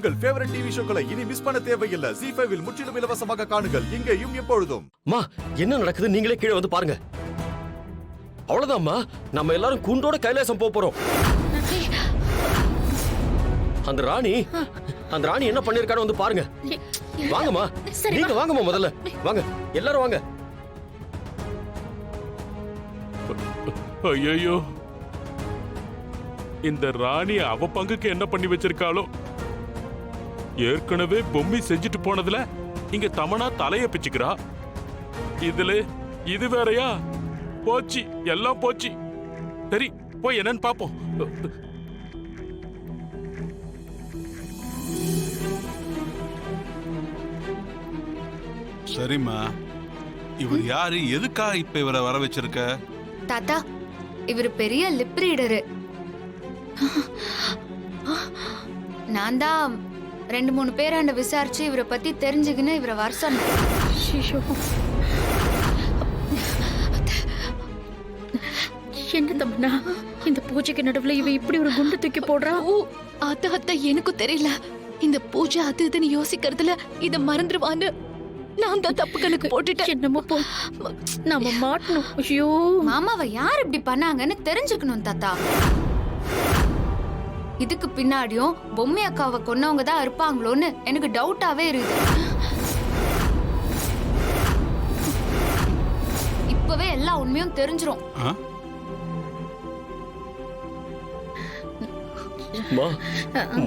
உங்கள் favourite TV ஷோக்களை இனி miss பண்ண தேவையில்லை. ZEE5 இல் முற்றிலும் இலவசமாக காணுங்கள். இங்கேயும் எப்பொழுதும். மா, என்ன நடக்குது நீங்களே கீழே வந்து பாருங்க. அவ்வளவுதான்மா, நம்ம எல்லாரும் குண்டோட கைலாசம் போறோம். அந்த ராணி என்ன பண்ணிருக்கான்னு வந்து பாருங்க. வாங்கம்மா, நீங்க வாங்கம்மா, முதல்ல வாங்க, எல்லாரும் வாங்க. ஐயோ, இந்த ராணி அவ பங்குக்கு என்ன பண்ணி வச்சிருக்காளோ? ஏற்கனவே பொம்மி செஞ்சுட்டு போனதுல இங்க தமனா தலைய பிச்சுக்கிறா. இதுல இது வேறயா? போச்சு, எல்லாம் போச்சு. சரி, போய் என்னன்னு பாப்போம். சரிம்மா, இவர் யாரு? எதுக்காக இப்ப இவரை வர வச்சிருக்க? தாத்தா, இவர் பெரிய லிப் ரீடரு. நான் தான் 2-3 பேராண்ட விசாரிச்சு இவரை பத்தி தெரிஞ்சுக்கின்னு இவரை வர சொன்னேன். என்ன தம்மனா, இந்த பூஜைக்கு நடுவுல இவ இப்படி ஒரு குண்டு தூக்கி போடுறா? அத்த எனக்கும் தெரியல. இந்த பூஜை அது இதுன்னு யோசிக்கிறதுல இத மறந்துடுவான்னு நான் தான் தப்பு கணக்கு போட்டுட்டேன். என்னமோ போ, நாம மாட்டணும். ஐயோ, மாமாவை யார் இப்படி பண்ணாங்கன்னு தெரிஞ்சுக்கணும் தாத்தா. இதுக்கு பின்னாடியும் பொம்மை அக்காவை கொன்னவங்க தான் இருப்பாங்களோன்னு எனக்கு டவுட்டாவே இருக்கு. இப்பவே எல்லா உண்மையும் தெரிஞ்சிரும்.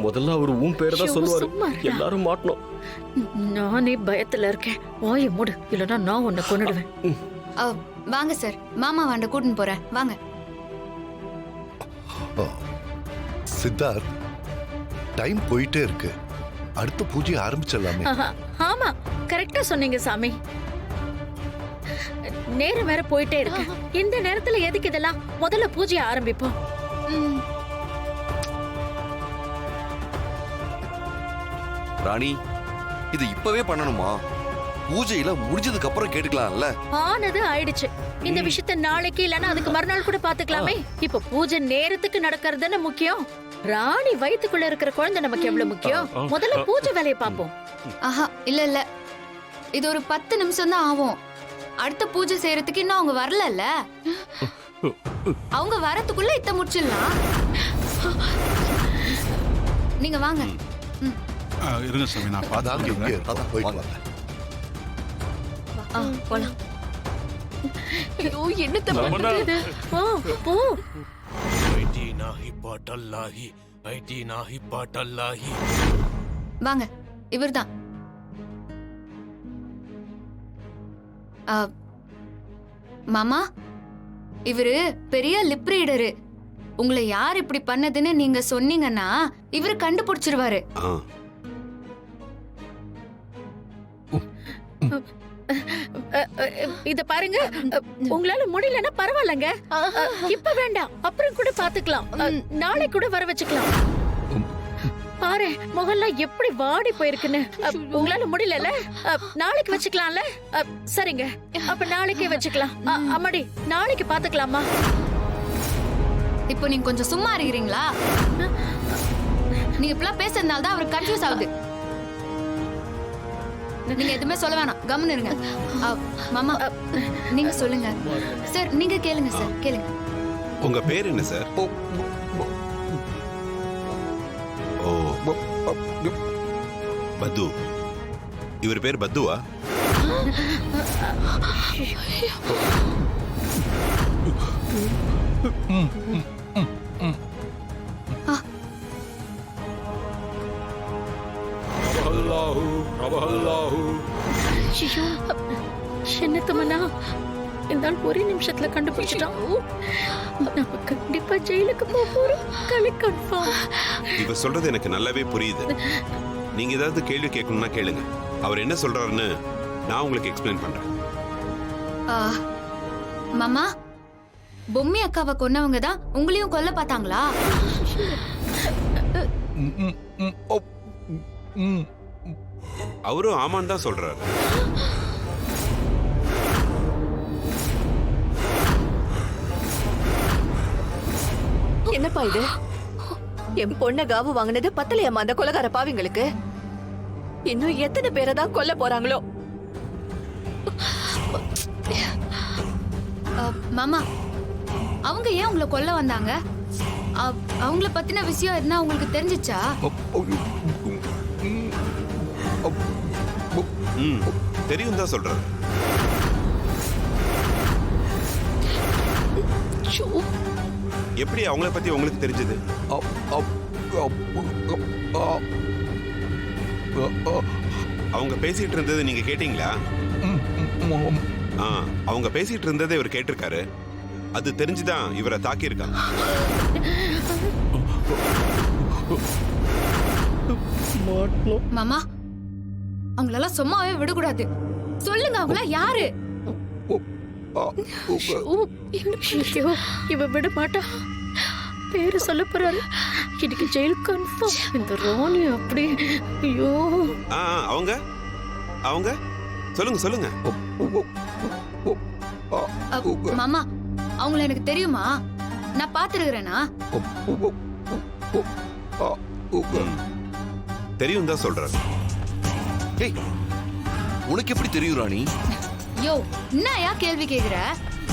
முதல்ல அவர் உன் பேரை தான் சொல்லுவாரு. எல்லாரும் மாட்டணும். நானே பயத்துல இருக்கேன். வாயை மூடு, இல்லனா நான் உன்னை கொன்னுடுவேன். வாங்க சார், மாமா வாண்ட கூட்டின்னு போறேன், வாங்க. சித்தார்த், டைம் போயிட்டே இருக்கு. அடுத்த பூஜை ஆரம்பிச்சிடலாமே. ஆமா, கரெக்டா சொன்னீங்க சாமி. நேரம் வேற போயிட்டே இருக்கு. இந்த நேரத்துல எதுக்கு இதெல்லாம்? முதல்ல பூஜையை ஆரம்பிப்போம். ராணி, இது இப்பவே பண்ணணுமா? பூஜையில முடிஞ்சதுக்கு அப்புறம் கேட்டுக்கலாம்ல. ஆனது ஆயிடுச்சு. இந்த விஷயத்த நாளைக்கு இல்லனா அதுக்கு மறுநாள் கூட பாத்துக்கலாமே. இப்ப பூஜை நேரத்துக்கு நடக்கிறதுன்னு முக்கியம். ராணி வயித்துக்குள்ள இருக்கிற குழந்தை நமக்கு எவ்வளவு முக்கியம். முதல்ல பூஜை வேலையை பாப்போம். ஆஹா, இல்ல இது ஒரு 10 நிமிஷம் தான் ஆகும். அடுத்த பூஜை செய்யறதுக்கு இன்னும் அவங்க வரல. அவங்க வரதுக்குள்ள இத்த முடிச்சிடலாம். நீங்க வாங்க. இருங்க சாமி, நான் போயிட்டு போலாம். ஐயோ, என்ன தப்பு? போ. வாங்க, இவர்தான். மாமா, இவரு பெரிய லிப் ரீடரு. உங்களை யார் இப்படி பண்ணதுன்னு நீங்க சொன்னீங்கன்னா இவரு கண்டுபிடிச்சிருவாரு. இத பாருங்க, உங்களால முடியலன்னா பரவாயில்லங்க. இப்ப வேண்டாம், அப்புறம் கூட பாத்துக்கலாம். நாளை கூட வர வச்சுக்கலாம். பாரு, முகல்லாம் எப்படி வாடி போயிருக்குன்னு. உங்களால முடியல, நாளைக்கு வச்சுக்கலாம்ல? சரிங்க, அப்ப நாளைக்கே வச்சுக்கலாம். அம்மாடி, நாளைக்கு பாத்துக்கலாமா? இப்போ நீங்க கொஞ்சம் சும்மா இருக்கிறீங்களா? நீங்க இப்பெல்லாம் பேசுறதுனால தான் அவருக்கு கன்ஃபியூஸ் ஆகுது. நீங்க எதுவுமே சொல்ல வேணாம், கம்முன்னு இருங்க. மாமா, நீங்க சொல்லுங்க சார். நீங்க கேளுங்க சார், கேளுங்க. உங்க பேர் என்ன சார்? ஓ, பத்து. இவர் பேர் பத்துவா? என்ன தமனா, இந்த ஒரே நிமிஷத்துல கண்டுபிடிச்சிட்டான். நம்ம கண்டிப்பா ஜெயிலுக்கு போறோம். கலை கன்ஃபார்ம். இவ சொல்றது எனக்கு நல்லாவே புரியுது. நீங்க ஏதாவது கேள்வி கேட்கணும்னா கேளுங்க. அவர் என்ன சொல்றாருன்னு நான் உங்களுக்கு எக்ஸ்பிளைன் பண்றேன். மாமா, பொம்மி அக்காவை கொன்னவங்க தான் உங்களையும் கொல்ல பார்த்தாங்களா? அவரும் ஆமான்னு தான் சொல்றாரு. என்னப்பா இது? என் பொண்ண காவு வாங்கினது பத்தலையம்மா அந்த கொலகார பாவிங்களுக்கு. இன்னும் எத்தனை பேரை தான் கொல்ல போறாங்களோ? மாமா, அவங்க ஏன் உங்களை கொல்ல வந்தாங்க? அவங்கள பத்தின விஷயம் என்ன உங்களுக்கு தெரிஞ்சிச்சா? தெரியும் தான் சொல்றாரு. எப்படி அவங்கள பத்தி உங்களுக்கு தெரிஞ்சது? அவங்க பேசிட்டு இருந்தது நீங்க கேட்டீங்களா? அவங்க பேசிட்டு இருந்ததை இவர் கேட்டிருக்காரு. அது தெரிஞ்சுதான் இவரை தாக்கி இருக்காங்க. மாமா, அவங்களெல்லாம் சும்மாவே விடக்கூடாது. சொல்லுங்க, அவங்கள யாரு? ஐயோ, இவ விட மாட்டா. பேரு சொல்ல போறாரு. இன்னைக்கு ஜெயில் கன்ஃபார்ம். இந்த ராணி அப்படி. ஐயோ, அவங்க அவங்க சொல்லுங்க சொல்லுங்க. மாமா, அவங்கள எனக்கு தெரியுமா? நான் பாத்துருக்கிறேனா? தெரியும் தான் சொல்றாரு. ஏய், உனக்கு எப்படி தெரியும் ராணி? யோ, என்னயா கேள்வி கேக்குற?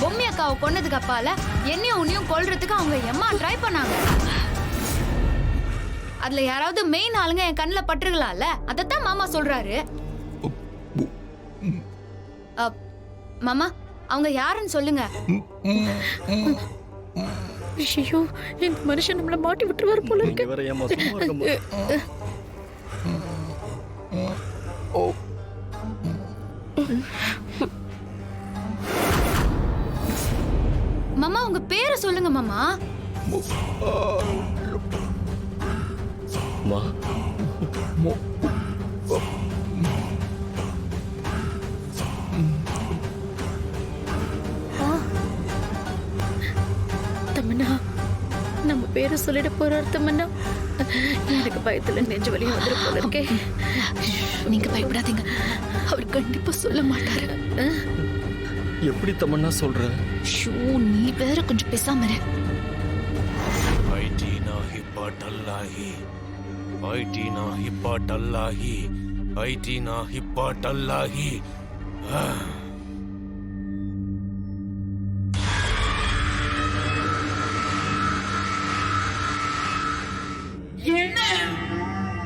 பொம்மி அக்காவை கொன்னதுக்கு அப்பால என்னையும் உன்னையும் கொல்றதுக்கு அவங்க எம்மா ட்ரை பண்ணாங்க. அதுல யாராவது மெயின் ஆளுங்க என் கண்ணுல பட்டுருக்கலாம்ல, அதத்தான் மாமா சொல்றாரு. மாமா, அவங்க யாருன்னு சொல்லுங்க. ஐயோ, இந்த மனுஷன் நம்மள மாட்டி விட்டுருவாரு போல இருக்கு. மாமா, உங்க பேரை சொல்லுங்க மாமா. தமன்னா, நம்ம பேரை சொல்லிட போறாரு தமன்னா. எனக்கு பயத்துல நெஞ்சு வலியும் வந்துரு போல இருக்கே. நீங்க பயப்படாதீங்க, அவர் கண்டிப்பா சொல்ல மாட்டாரு. எப்படி தமன்னா சொல்ற? ஷூ, நீ வேற கொஞ்சம் பேசாம இரு. ஐடினா ஹிப்பாட்டல்லாஹி, ஐடினா ஹிப்பாட்டல்லாஹி, ஐடினா ஹிப்பாட்டல்லாஹி.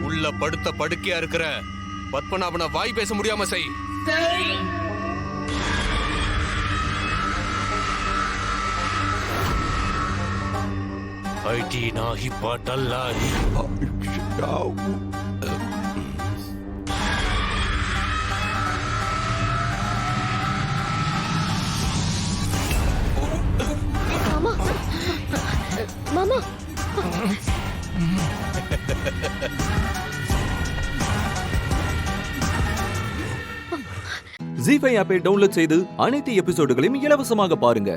உள்ள படுத்த படுக்கையா இருக்கிற பத்மநாபனை வாய் பேச முடியாம செய். ஐடினா ஹிப்பாட்டல்லாஹி. மாமா, ஜீ5 ஆப்பை டவுன்லோட் செய்து அனைத்து எபிசோடுகளையும் இலவசமாக பாருங்க.